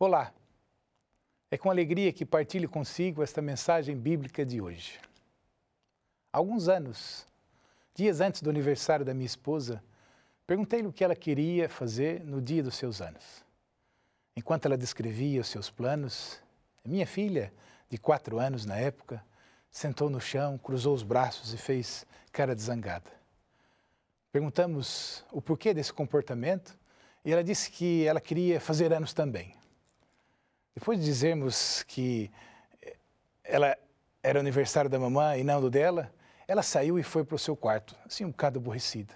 Olá, é com alegria que partilho consigo esta mensagem bíblica de hoje. Há alguns anos, dias antes do aniversário da minha esposa, perguntei-lhe o que ela queria fazer no dia dos seus anos. Enquanto ela descrevia os seus planos, minha filha, de 4 anos na época, sentou no chão, cruzou os braços e fez cara de zangada. Perguntamos o porquê desse comportamento e ela disse que ela queria fazer anos também. Depois de dizermos que era o aniversário da mamãe e não do dela, ela saiu e foi para o seu quarto, assim um bocado aborrecida.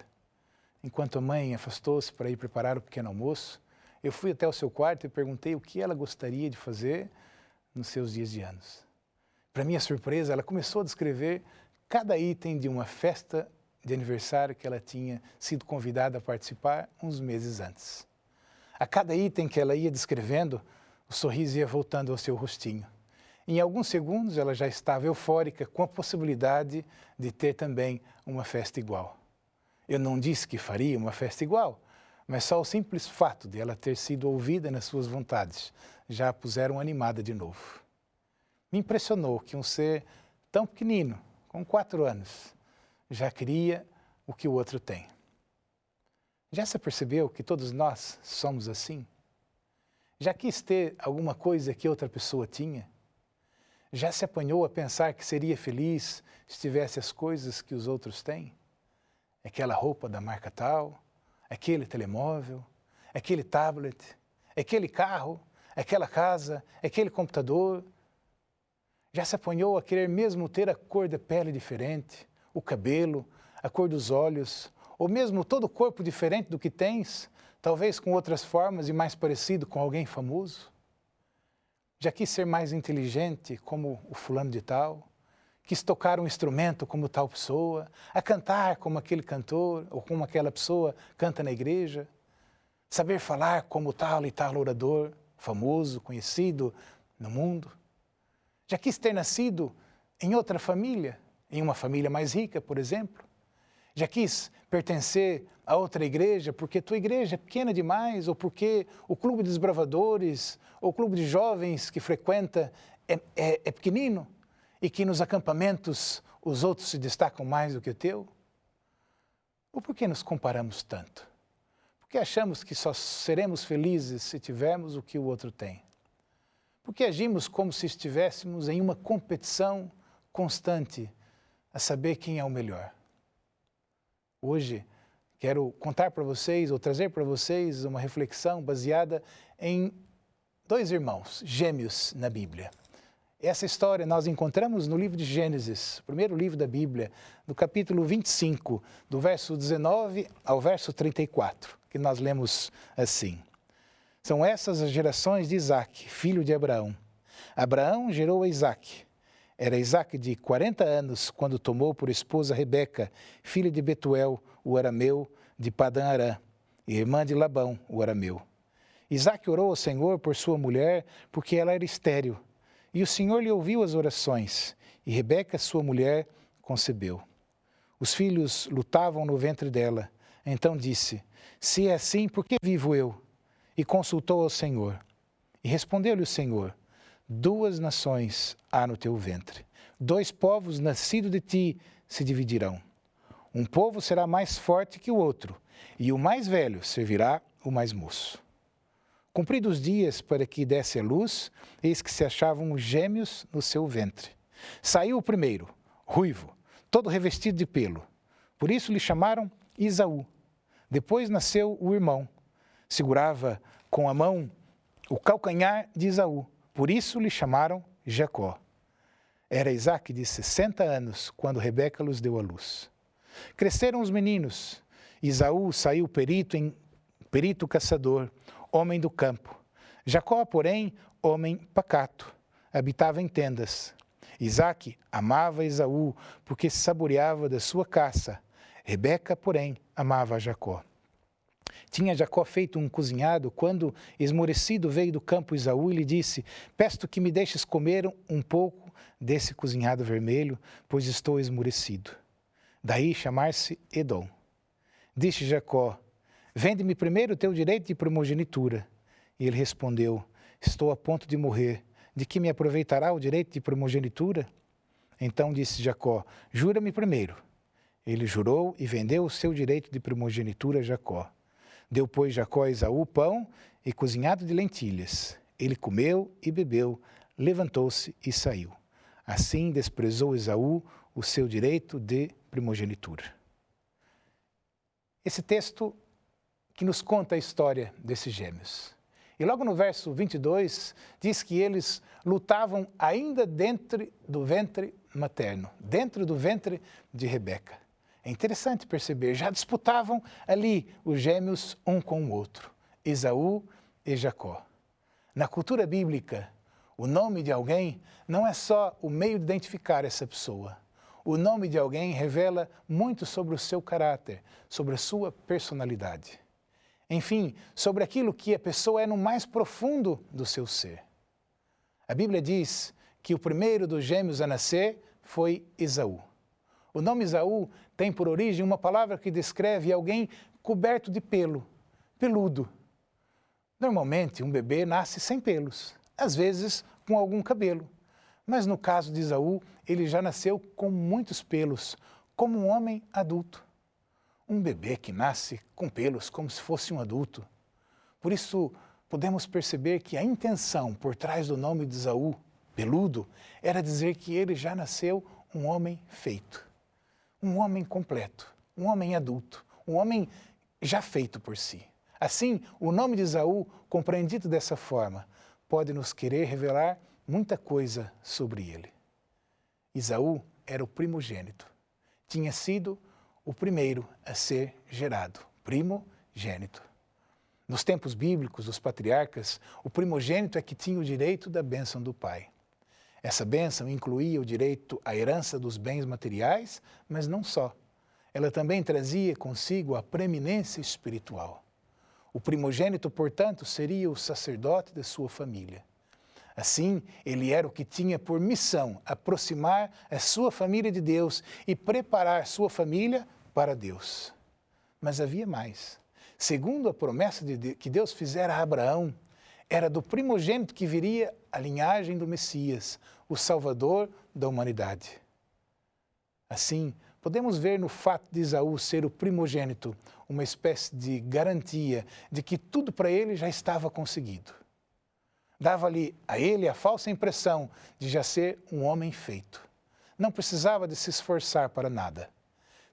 Enquanto a mãe afastou-se para ir preparar o pequeno almoço, eu fui até o seu quarto e perguntei o que ela gostaria de fazer nos seus dias de anos. Para minha surpresa, ela começou a descrever cada item de uma festa de aniversário que ela tinha sido convidada a participar uns meses antes. A cada item que ela ia descrevendo, o sorriso ia voltando ao seu rostinho. Em alguns segundos, ela já estava eufórica com a possibilidade de ter também uma festa igual. Eu não disse que faria uma festa igual, mas só o simples fato de ela ter sido ouvida nas suas vontades já a puseram animada de novo. Me impressionou que um ser tão pequenino, com 4 anos, já queria o que o outro tem. Já se percebeu que todos nós somos assim? Já quis ter alguma coisa que outra pessoa tinha? Já se apanhou a pensar que seria feliz se tivesse as coisas que os outros têm? Aquela roupa da marca tal, aquele telemóvel, aquele tablet, aquele carro, aquela casa, aquele computador. Já se apanhou a querer mesmo ter a cor da pele diferente, o cabelo, a cor dos olhos, ou mesmo todo o corpo diferente do que tens, talvez com outras formas e mais parecido com alguém famoso? Já quis ser mais inteligente como o fulano de tal? Quis tocar um instrumento como tal pessoa? A cantar como aquele cantor ou como aquela pessoa canta na igreja? Saber falar como tal e tal orador, famoso, conhecido no mundo? Já quis ter nascido em outra família, em uma família mais rica, por exemplo? Já quis pertencer a outra igreja porque tua igreja é pequena demais, ou porque o clube dos bravadores, ou o clube de jovens que frequenta é pequenino, e que nos acampamentos os outros se destacam mais do que o teu? Ou por que nos comparamos tanto? Porque achamos que só seremos felizes se tivermos o que o outro tem? Porque agimos como se estivéssemos em uma competição constante a saber quem é o melhor? Hoje, quero contar para vocês, ou trazer para vocês uma reflexão baseada em 2 irmãos gêmeos na Bíblia. Essa história nós encontramos no livro de Gênesis, o primeiro livro da Bíblia, no capítulo 25, do verso 19 ao verso 34, que nós lemos assim. São essas as gerações de Isaque, filho de Abraão. Abraão gerou a Isaque. Era Isaque de 40 anos quando tomou por esposa Rebeca, filha de Betuel, o arameu, de Padã Arã, irmã de Labão, o arameu. Isaque orou ao Senhor por sua mulher, porque ela era estéril. E o Senhor lhe ouviu as orações, e Rebeca, sua mulher, concebeu. Os filhos lutavam no ventre dela. Então disse, se é assim, por que vivo eu? E consultou ao Senhor. E respondeu-lhe o Senhor, 2 nações há no teu ventre, 2 povos nascidos de ti se dividirão. Um povo será mais forte que o outro, e o mais velho servirá o mais moço. Cumpridos os dias para que desse a luz, eis que se achavam gêmeos no seu ventre. Saiu o primeiro, ruivo, todo revestido de pelo. Por isso lhe chamaram Esaú. Depois nasceu o irmão. Segurava com a mão o calcanhar de Esaú. Por isso lhe chamaram Jacó. Era Isaque de 60 anos quando Rebeca lhes deu a luz. Cresceram os meninos. Esaú saiu perito caçador, homem do campo. Jacó, porém, homem pacato, habitava em tendas. Isaque amava Esaú, porque se saboreava da sua caça. Rebeca, porém, amava a Jacó. Tinha Jacó feito um cozinhado, quando, esmorecido, veio do campo Esaú e lhe disse, peço que me deixes comer um pouco desse cozinhado vermelho, pois estou esmorecido. Daí chamar-se Edom. Disse Jacó, vende-me primeiro o teu direito de primogenitura. E ele respondeu, estou a ponto de morrer. De que me aproveitará o direito de primogenitura? Então disse Jacó, jura-me primeiro. Ele jurou e vendeu o seu direito de primogenitura a Jacó. Deu, pois, Jacó a Esaú pão e cozinhado de lentilhas. Ele comeu e bebeu, levantou-se e saiu. Assim desprezou Esaú o seu direito de primogenitura. Esse texto que nos conta a história desses gêmeos. E logo no verso 22, diz que eles lutavam ainda dentro do ventre materno, dentro do ventre de Rebeca. É interessante perceber, já disputavam ali os gêmeos um com o outro, Esaú e Jacó. Na cultura bíblica, o nome de alguém não é só o meio de identificar essa pessoa. O nome de alguém revela muito sobre o seu caráter, sobre a sua personalidade. Enfim, sobre aquilo que a pessoa é no mais profundo do seu ser. A Bíblia diz que o primeiro dos gêmeos a nascer foi Esaú. O nome Esaú tem por origem uma palavra que descreve alguém coberto de pelo, peludo. Normalmente, um bebê nasce sem pelos, às vezes com algum cabelo. Mas no caso de Esaú, ele já nasceu com muitos pelos, como um homem adulto. Um bebê que nasce com pelos como se fosse um adulto. Por isso, podemos perceber que a intenção por trás do nome de Esaú, peludo, era dizer que ele já nasceu um homem feito. Um homem completo, um homem adulto, um homem já feito por si. Assim, o nome de Esaú, compreendido dessa forma, pode nos querer revelar muita coisa sobre ele. Esaú era o primogênito. Tinha sido o primeiro a ser gerado, primogênito. Nos tempos bíblicos, dos patriarcas, o primogênito é que tinha o direito da bênção do pai. Essa bênção incluía o direito à herança dos bens materiais, mas não só. Ela também trazia consigo a preeminência espiritual. O primogênito, portanto, seria o sacerdote de sua família. Assim, ele era o que tinha por missão aproximar a sua família de Deus e preparar sua família para Deus. Mas havia mais. Segundo a promessa que Deus fizera a Abraão, era do primogênito que viria a linhagem do Messias, o Salvador da humanidade. Assim, podemos ver no fato de Esaú ser o primogênito uma espécie de garantia de que tudo para ele já estava conseguido. Dava-lhe a ele a falsa impressão de já ser um homem feito. Não precisava de se esforçar para nada.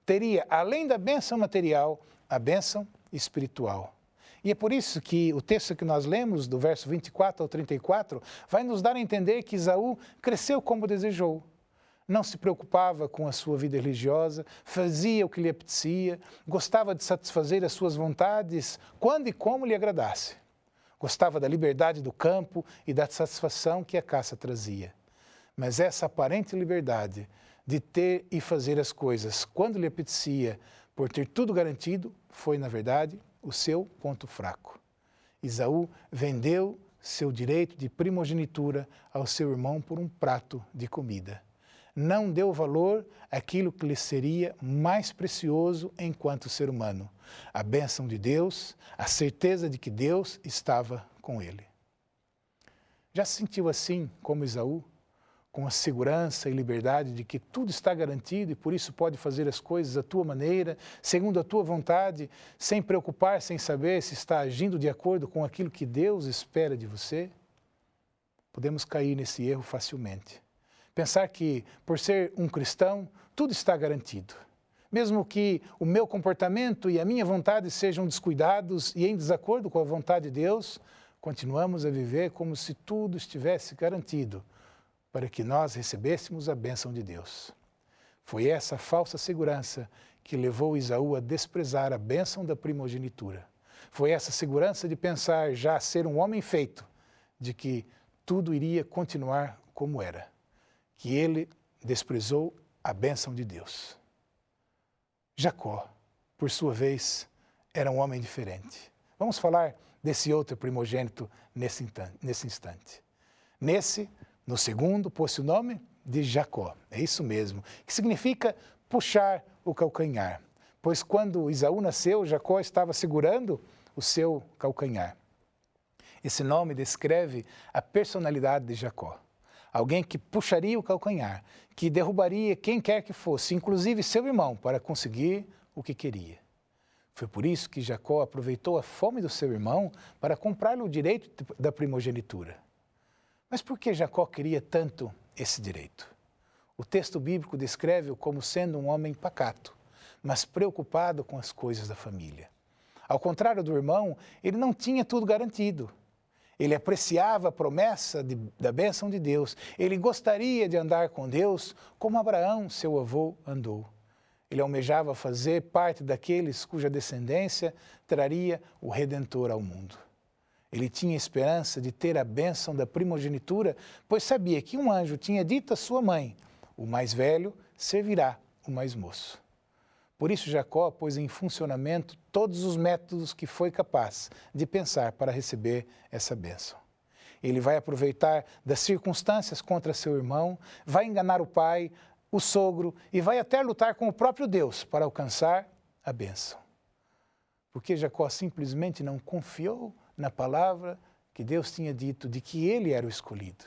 Teria, além da bênção material, a bênção espiritual. E é por isso que o texto que nós lemos, do verso 24 ao 34, vai nos dar a entender que Esaú cresceu como desejou. Não se preocupava com a sua vida religiosa, fazia o que lhe apetecia, gostava de satisfazer as suas vontades quando e como lhe agradasse. Gostava da liberdade do campo e da satisfação que a caça trazia. Mas essa aparente liberdade de ter e fazer as coisas quando lhe apetecia, por ter tudo garantido, foi, na verdade, o seu ponto fraco. Esaú vendeu seu direito de primogenitura ao seu irmão por um prato de comida. Não deu valor àquilo que lhe seria mais precioso enquanto ser humano, a bênção de Deus, a certeza de que Deus estava com ele. Já se sentiu assim como Esaú, com a segurança e liberdade de que tudo está garantido e por isso pode fazer as coisas à tua maneira, segundo a tua vontade, sem preocupar, sem saber se está agindo de acordo com aquilo que Deus espera de você? Podemos cair nesse erro facilmente. Pensar que, por ser um cristão, tudo está garantido. Mesmo que o meu comportamento e a minha vontade sejam descuidados e em desacordo com a vontade de Deus, continuamos a viver como se tudo estivesse garantido para que nós recebêssemos a bênção de Deus. Foi essa falsa segurança que levou Esaú a desprezar a bênção da primogenitura. Foi essa segurança de pensar já ser um homem feito, de que tudo iria continuar como era, que ele desprezou a bênção de Deus. Jacó, por sua vez, era um homem diferente. Vamos falar desse outro primogênito nesse instante. No segundo, pôs-se o nome de Jacó. É isso mesmo, que significa puxar o calcanhar. Pois quando Esaú nasceu, Jacó estava segurando o seu calcanhar. Esse nome descreve a personalidade de Jacó. Alguém que puxaria o calcanhar, que derrubaria quem quer que fosse, inclusive seu irmão, para conseguir o que queria. Foi por isso que Jacó aproveitou a fome do seu irmão para comprar-lhe o direito da primogenitura. Mas por que Jacó queria tanto esse direito? O texto bíblico descreve-o como sendo um homem pacato, mas preocupado com as coisas da família. Ao contrário do irmão, ele não tinha tudo garantido. Ele apreciava a promessa da bênção de Deus. Ele gostaria de andar com Deus como Abraão, seu avô, andou. Ele almejava fazer parte daqueles cuja descendência traria o Redentor ao mundo. Ele tinha esperança de ter a bênção da primogenitura, pois sabia que um anjo tinha dito à sua mãe: o mais velho servirá o mais moço. Por isso Jacó pôs em funcionamento todos os métodos que foi capaz de pensar para receber essa bênção. Ele vai aproveitar das circunstâncias contra seu irmão, vai enganar o pai, o sogro e vai até lutar com o próprio Deus para alcançar a bênção. Porque Jacó simplesmente não confiou na palavra que Deus tinha dito de que ele era o escolhido.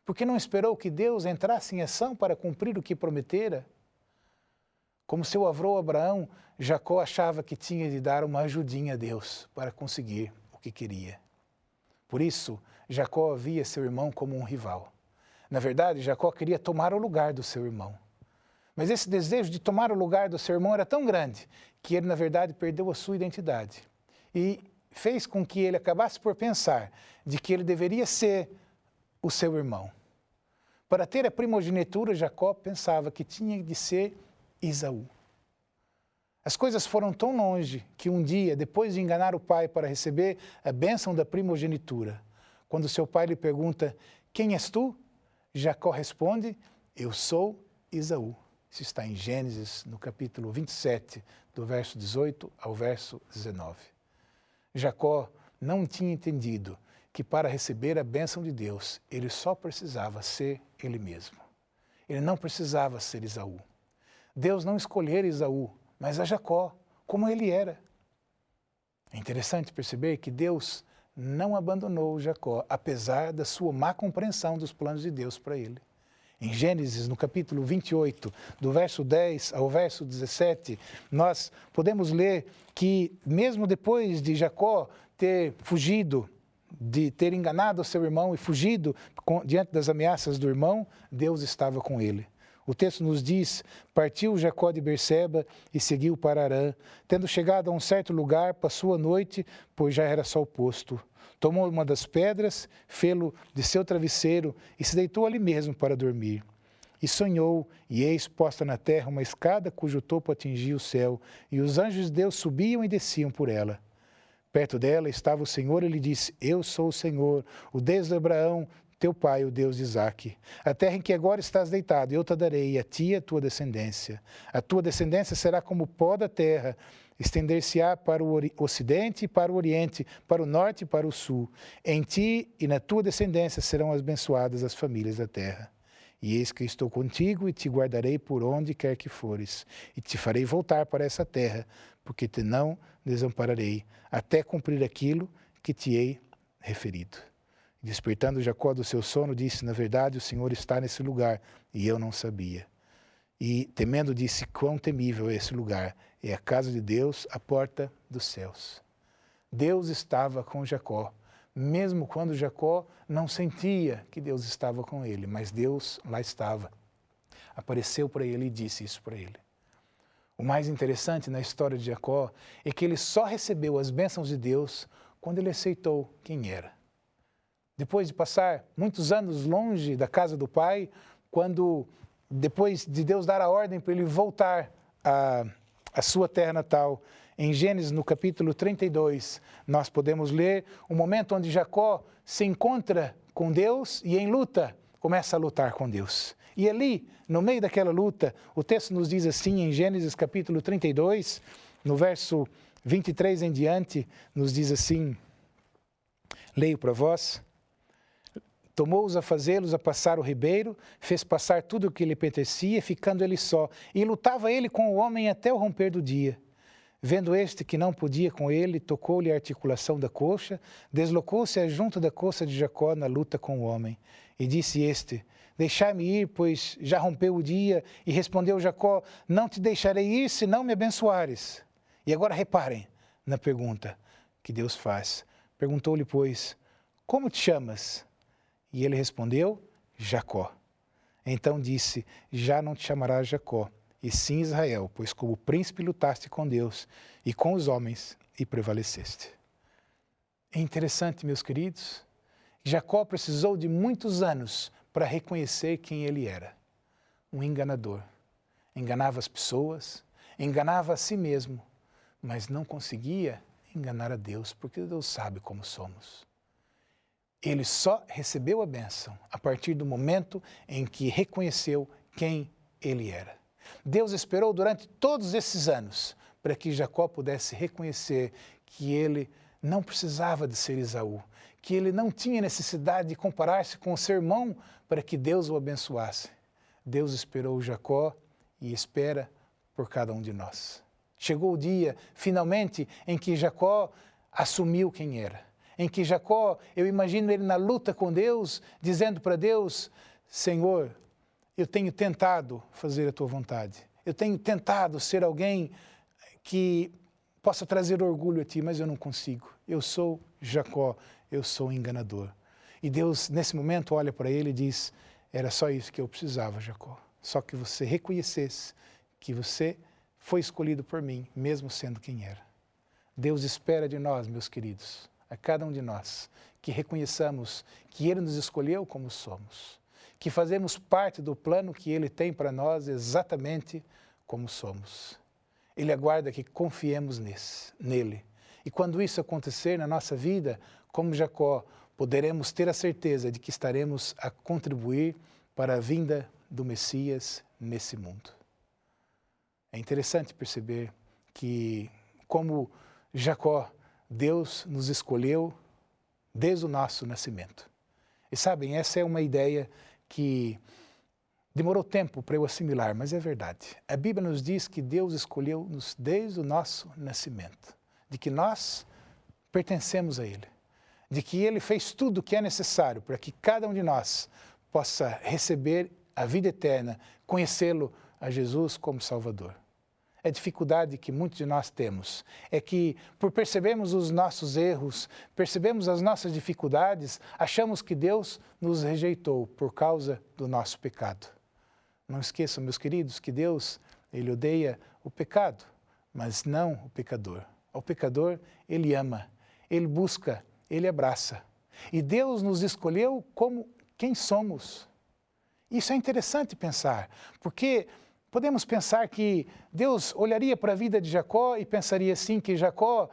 Porque não esperou que Deus entrasse em ação para cumprir o que prometera. Como seu avô Abraão, Jacó achava que tinha de dar uma ajudinha a Deus para conseguir o que queria. Por isso, Jacó via seu irmão como um rival. Na verdade, Jacó queria tomar o lugar do seu irmão. Mas esse desejo de tomar o lugar do seu irmão era tão grande que ele, na verdade, perdeu a sua identidade. E fez com que ele acabasse por pensar de que ele deveria ser o seu irmão. Para ter a primogenitura, Jacó pensava que tinha de ser Esaú. As coisas foram tão longe que um dia, depois de enganar o pai para receber a bênção da primogenitura, quando seu pai lhe pergunta: quem és tu? Jacó responde: eu sou Esaú. Isso está em Gênesis, no capítulo 27, do verso 18 ao verso 19. Jacó não tinha entendido que para receber a bênção de Deus, ele só precisava ser ele mesmo. Ele não precisava ser Esaú. Deus não escolhera Esaú, mas a Jacó, como ele era. É interessante perceber que Deus não abandonou Jacó, apesar da sua má compreensão dos planos de Deus para ele. Em Gênesis, no capítulo 28, do verso 10 ao verso 17, nós podemos ler que mesmo depois de Jacó ter fugido, de ter enganado o seu irmão e fugido diante das ameaças do irmão, Deus estava com ele. O texto nos diz: partiu Jacó de Berseba e seguiu para Harã. Tendo chegado a um certo lugar, passou a noite, pois já era sol posto. Tomou uma das pedras, fê-lo de seu travesseiro e se deitou ali mesmo para dormir. E sonhou, e eis posta na terra uma escada cujo topo atingia o céu, e os anjos de Deus subiam e desciam por ela. Perto dela estava o Senhor e lhe disse: eu sou o Senhor, o Deus de Abraão, teu pai, o Deus de Isaque. A terra em que agora estás deitado, eu te darei, a ti e a tua descendência. A tua descendência será como o pó da terra, estender-se-á para o ocidente e para o oriente, para o norte e para o sul. Em ti e na tua descendência serão abençoadas as famílias da terra. E eis que estou contigo e te guardarei por onde quer que fores, e te farei voltar para essa terra, porque te não desampararei, até cumprir aquilo que te hei referido. Despertando Jacó do seu sono, disse: na verdade, o Senhor está nesse lugar, e eu não sabia. E, temendo, disse: quão temível é esse lugar! É a casa de Deus, a porta dos céus. Deus estava com Jacó, mesmo quando Jacó não sentia que Deus estava com ele, mas Deus lá estava. Apareceu para ele e disse isso para ele. O mais interessante na história de Jacó é que ele só recebeu as bênçãos de Deus quando ele aceitou quem era. Depois de passar muitos anos longe da casa do pai, depois de Deus dar a ordem para ele voltar à sua terra natal, em Gênesis, no capítulo 32, nós podemos ler o momento onde Jacó se encontra com Deus e em luta começa a lutar com Deus. E ali, no meio daquela luta, o texto nos diz assim, em Gênesis capítulo 32, no verso 23 em diante, nos diz assim, leio para vós: tomou-os a fazê-los a passar o ribeiro, fez passar tudo o que lhe pertencia, ficando ele só, e lutava ele com o homem até o romper do dia. Vendo este que não podia com ele, tocou-lhe a articulação da coxa, deslocou-se a junta da coxa de Jacó na luta com o homem. E disse este: deixai-me ir, pois já rompeu o dia. E respondeu Jacó: não te deixarei ir, se não me abençoares. E agora reparem na pergunta que Deus faz. Perguntou-lhe, pois, como te chamas? E ele respondeu, Jacó. Então disse, já não te chamarás Jacó, e sim Israel, pois como príncipe lutaste com Deus e com os homens e prevaleceste. É interessante, meus queridos, Jacó precisou de muitos anos para reconhecer quem ele era. Um enganador. Enganava as pessoas, enganava a si mesmo, mas não conseguia enganar a Deus, porque Deus sabe como somos. Ele só recebeu a bênção a partir do momento em que reconheceu quem ele era. Deus esperou durante todos esses anos para que Jacó pudesse reconhecer que ele não precisava de ser Esaú, que ele não tinha necessidade de comparar-se com o seu irmão para que Deus o abençoasse. Deus esperou Jacó e espera por cada um de nós. Chegou o dia, finalmente, em que Jacó assumiu quem era. Em que Jacó, eu imagino ele na luta com Deus, dizendo para Deus, Senhor, eu tenho tentado fazer a tua vontade. Eu tenho tentado ser alguém que possa trazer orgulho a ti, mas eu não consigo. Eu sou Jacó, eu sou enganador. E Deus, nesse momento, olha para ele e diz, era só isso que eu precisava, Jacó. Só que você reconhecesse que você foi escolhido por mim, mesmo sendo quem era. Deus espera de nós, meus queridos, a cada um de nós, que reconheçamos que Ele nos escolheu como somos, que fazemos parte do plano que Ele tem para nós exatamente como somos. Ele aguarda que confiemos nele. E quando isso acontecer na nossa vida, como Jacó, poderemos ter a certeza de que estaremos a contribuir para a vinda do Messias nesse mundo. É interessante perceber que, como Jacó, Deus nos escolheu desde o nosso nascimento. E sabem, essa é uma ideia que demorou tempo para eu assimilar, mas é verdade. A Bíblia nos diz que Deus escolheu-nos desde o nosso nascimento, de que nós pertencemos a Ele, de que Ele fez tudo o que é necessário para que cada um de nós possa receber a vida eterna, conhecê-lo, a Jesus como Salvador. A dificuldade que muitos de nós temos é que, por percebermos os nossos erros, percebemos as nossas dificuldades, achamos que Deus nos rejeitou por causa do nosso pecado. Não esqueçam, meus queridos, que Deus, Ele odeia o pecado, mas não o pecador. O pecador, Ele ama, Ele busca, Ele abraça. E Deus nos escolheu como quem somos. Isso é interessante pensar, porque podemos pensar que Deus olharia para a vida de Jacó e pensaria assim que Jacó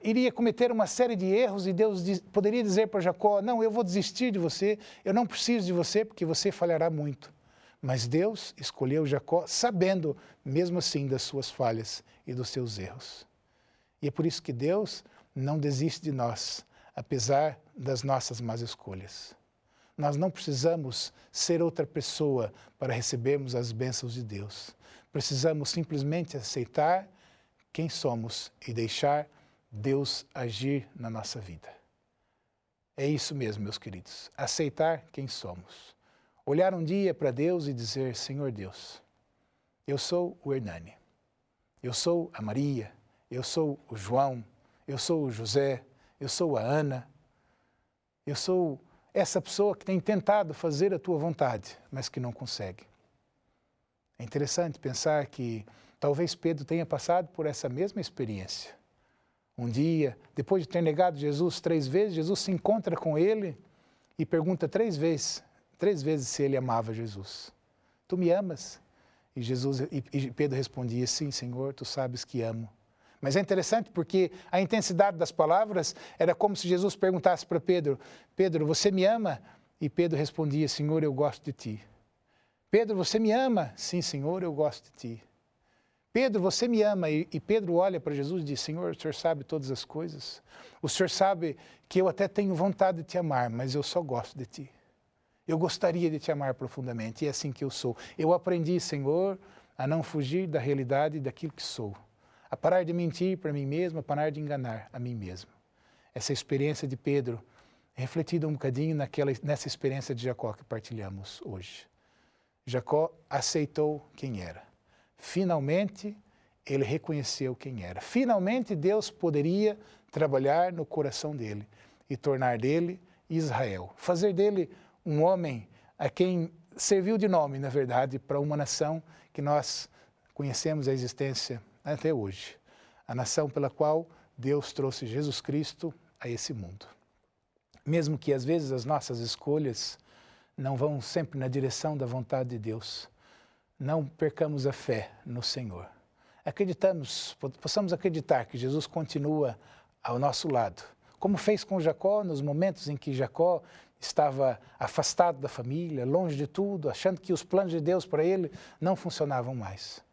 iria cometer uma série de erros e Deus poderia dizer para Jacó, não, eu vou desistir de você, eu não preciso de você porque você falhará muito. Mas Deus escolheu Jacó sabendo, mesmo assim, das suas falhas e dos seus erros. E é por isso que Deus não desiste de nós, apesar das nossas más escolhas. Nós não precisamos ser outra pessoa para recebermos as bênçãos de Deus. Precisamos simplesmente aceitar quem somos e deixar Deus agir na nossa vida. É isso mesmo, meus queridos. Aceitar quem somos. Olhar um dia para Deus e dizer, Senhor Deus, eu sou o Hernani, eu sou a Maria, eu sou o João, eu sou o José, eu sou a Ana, eu sou essa pessoa que tem tentado fazer a tua vontade, mas que não consegue. É interessante pensar que talvez Pedro tenha passado por essa mesma experiência. Um dia, depois de ter negado Jesus 3 vezes, Jesus se encontra com ele e pergunta 3 vezes se ele amava Jesus. Tu me amas? E Pedro respondia, sim, Senhor, tu sabes que amo. Mas é interessante porque a intensidade das palavras era como se Jesus perguntasse para Pedro, Pedro, você me ama? E Pedro respondia, Senhor, eu gosto de ti. Pedro, você me ama? Sim, Senhor, eu gosto de ti. Pedro, você me ama? E Pedro olha para Jesus e diz, Senhor, o Senhor sabe todas as coisas. O Senhor sabe que eu até tenho vontade de te amar, mas eu só gosto de ti. Eu gostaria de te amar profundamente, e é assim que eu sou. Eu aprendi, Senhor, a não fugir da realidade daquilo que sou. a parar de mentir para mim mesmo, a parar de enganar a mim mesmo. Essa experiência de Pedro, refletida um bocadinho nessa experiência de Jacó que partilhamos hoje. Jacó aceitou quem era. Finalmente, ele reconheceu quem era. Finalmente, Deus poderia trabalhar no coração dele e tornar dele Israel. Fazer dele um homem a quem serviu de nome, na verdade, para uma nação que nós conhecemos a existência até hoje. A nação pela qual Deus trouxe Jesus Cristo a esse mundo. Mesmo que às vezes as nossas escolhas não vão sempre na direção da vontade de Deus, não percamos a fé no Senhor. Possamos acreditar que Jesus continua ao nosso lado, como fez com Jacó nos momentos em que Jacó estava afastado da família, longe de tudo, achando que os planos de Deus para ele não funcionavam mais.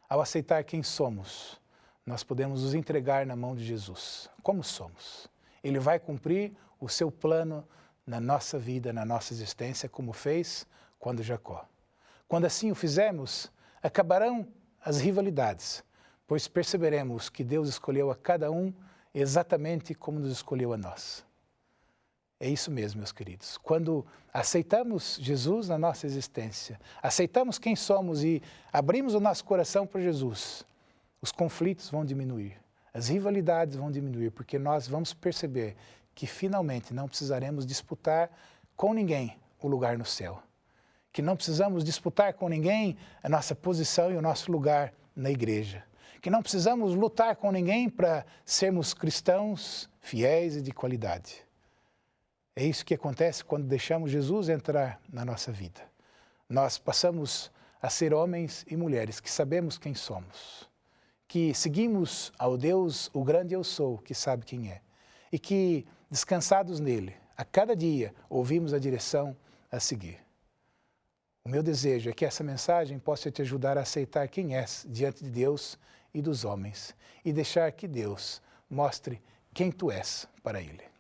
Ao aceitar quem somos, nós podemos nos entregar na mão de Jesus, como somos. Ele vai cumprir o seu plano na nossa vida, na nossa existência, como fez quando Jacó. Quando assim o fizermos, acabarão as rivalidades, pois perceberemos que Deus escolheu a cada um exatamente como nos escolheu a nós. É isso mesmo, meus queridos. Quando aceitamos Jesus na nossa existência, aceitamos quem somos e abrimos o nosso coração para Jesus, os conflitos vão diminuir, as rivalidades vão diminuir, porque nós vamos perceber que finalmente não precisaremos disputar com ninguém o lugar no céu. Que não precisamos disputar com ninguém a nossa posição e o nosso lugar na igreja. Que não precisamos lutar com ninguém para sermos cristãos fiéis e de qualidade. É isso que acontece quando deixamos Jesus entrar na nossa vida. Nós passamos a ser homens e mulheres que sabemos quem somos, que seguimos ao Deus, o grande eu sou, que sabe quem é, e que, descansados nele, a cada dia ouvimos a direção a seguir. O meu desejo é que essa mensagem possa te ajudar a aceitar quem és diante de Deus e dos homens e deixar que Deus mostre quem tu és para ele.